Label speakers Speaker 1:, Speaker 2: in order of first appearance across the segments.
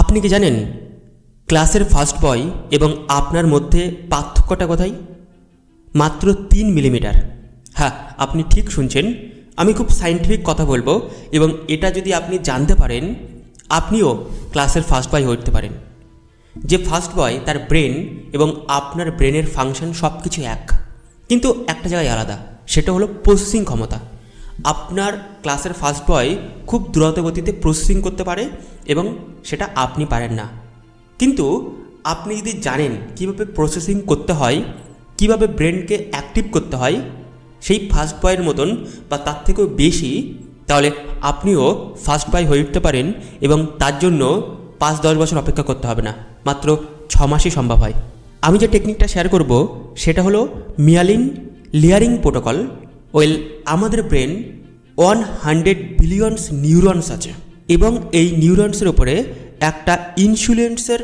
Speaker 1: আপনি কি জানেন ক্লাসের ফার্স্ট বয় এবং আপনার মধ্যে পার্থক্যটা কোথায়? মাত্র 3 মিলিমিটার। হ্যাঁ, আপনি ঠিক শুনছেন। আমি খুব সায়েন্টিফিক কথা বলবো এবং এটা যদি আপনি জানতে পারেন, আপনিও ক্লাসের ফার্স্ট বয় হয়ে উঠতে পারেন। যে ফার্স্ট বয় তার ব্রেন এবং আপনার ব্রেনের ফাংশন সব কিছু এক, কিন্তু একটা জায়গায় আলাদা, সেটা হলো প্রসেসিং ক্ষমতা। আপনার ক্লাসের ফার্স্ট বয় খুব দ্রুত গতিতে প্রসেসিং করতে পারে এবং সেটা আপনি পারেন না। কিন্তু আপনি যদি জানেন কীভাবে প্রসেসিং করতে হয়, কীভাবে ব্রেনকে অ্যাক্টিভ করতে হয় সেই ফার্স্ট বয়ের মতন বা তার থেকেও বেশি, তাহলে আপনিও ফার্স্ট বয় হয়ে উঠতে পারেন এবং তার জন্য 5-10 বছর অপেক্ষা করতে হবে না, মাত্র 6 মাসই সম্ভব হয়। আমি যে টেকনিকটা শেয়ার করব সেটা হলো মিয়ালিন লেয়ারিং প্রোটোকল। আমাদের ব্রেন 100 বিলিয়নস নিউরনস আছে এবং এই নিউরনসের উপরে একটা ইনসুলেন্সের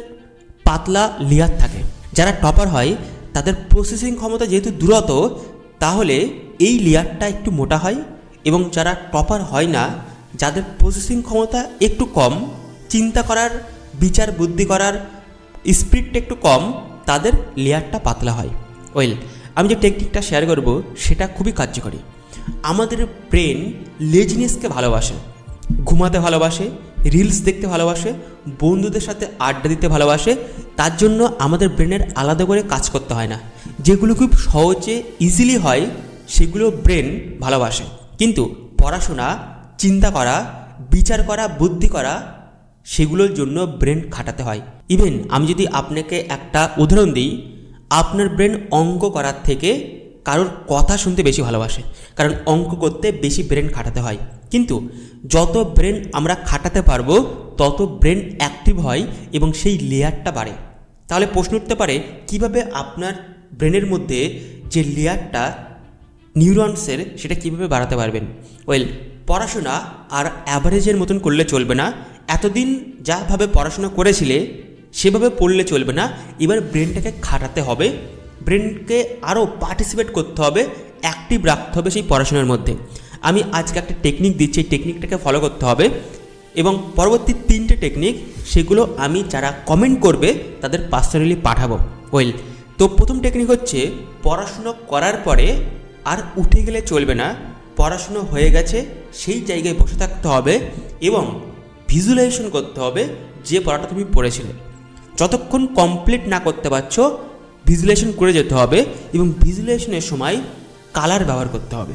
Speaker 1: পাতলা লেয়ার থাকে। যারা টপার হয় তাদের প্রসেসিং ক্ষমতা যেহেতু দ্রুত, তাহলে এই লেয়ারটা একটু মোটা হয়, এবং যারা টপার হয় না, যাদের প্রসেসিং ক্ষমতা একটু কম, চিন্তা করার, বিচার বুদ্ধি করার স্পিডটা একটু কম, তাদের লেয়ারটা পাতলা হয়। আমি যে টেকনিকটা শেয়ার করব সেটা খুবই কার্যকরী। আমাদের ব্রেন লেজিনেসকে ভালোবাসে, ঘুমাতে ভালোবাসে, রিলস দেখতে ভালোবাসে, বন্ধুদের সাথে আড্ডা দিতে ভালোবাসে। তার জন্য আমাদের ব্রেনের আলাদা করে কাজ করতে হয় না। যেগুলো খুব সহজে ইজিলি হয় সেগুলো ব্রেন ভালোবাসে। কিন্তু পড়াশোনা, চিন্তা করা, বিচার করা, বুদ্ধি করা, সেগুলোর জন্য ব্রেন খাটাতে হয়। ইভেন আমি যদি আপনাকে একটা উদাহরণ দিই, আপনার ব্রেন অঙ্ক করার থেকে কারোর কথা শুনতে বেশি ভালোবাসে, কারণ অঙ্ক করতে বেশি ব্রেন খাটাতে হয়। কিন্তু যত ব্রেন আমরা খাটাতে পারবো তত ব্রেন অ্যাক্টিভ হয় এবং সেই লেয়ারটা বাড়ে। তাহলে প্রশ্ন উঠতে পারে, কিভাবে আপনার ব্রেনের মধ্যে যে লেয়ারটা নিউরনসের সেটা কিভাবে বাড়াতে পারবেন? পড়াশোনা আর অ্যাভারেজের মতন করলে চলবে না। এতদিন যাভাবে পড়াশোনা করেছিলে সেভাবে পড়লে চলবে না। এবার ব্রেনটাকে খাটাতে হবে, ব্রেনকে আরও পার্টিসিপেট করতে হবে, অ্যাক্টিভ রাখতে হবে সেই পড়াশোনার মধ্যে। আমি আজকে একটা টেকনিক দিচ্ছি, এই টেকনিকটাকে ফলো করতে হবে এবং পরবর্তী 3টে টেকনিক, সেগুলো আমি যারা কমেন্ট করবে তাদের পার্সোনালি পাঠাবো। তো প্রথম টেকনিক হচ্ছে, পড়াশুনো করার পরে আর উঠে গেলে চলবে না। পড়াশুনো হয়ে গেছে সেই জায়গায় বসে থাকতে হবে এবং ভিজুয়ালাইজেশন করতে হবে যে পড়াটা তুমি পড়েছিলে। যতক্ষণ কমপ্লিট না করতে পারছো ভিজুয়ালাইজেশন করে যেতে হবে এবং ভিজুয়ালাইজেশনের সময় কালার ব্যবহার করতে হবে।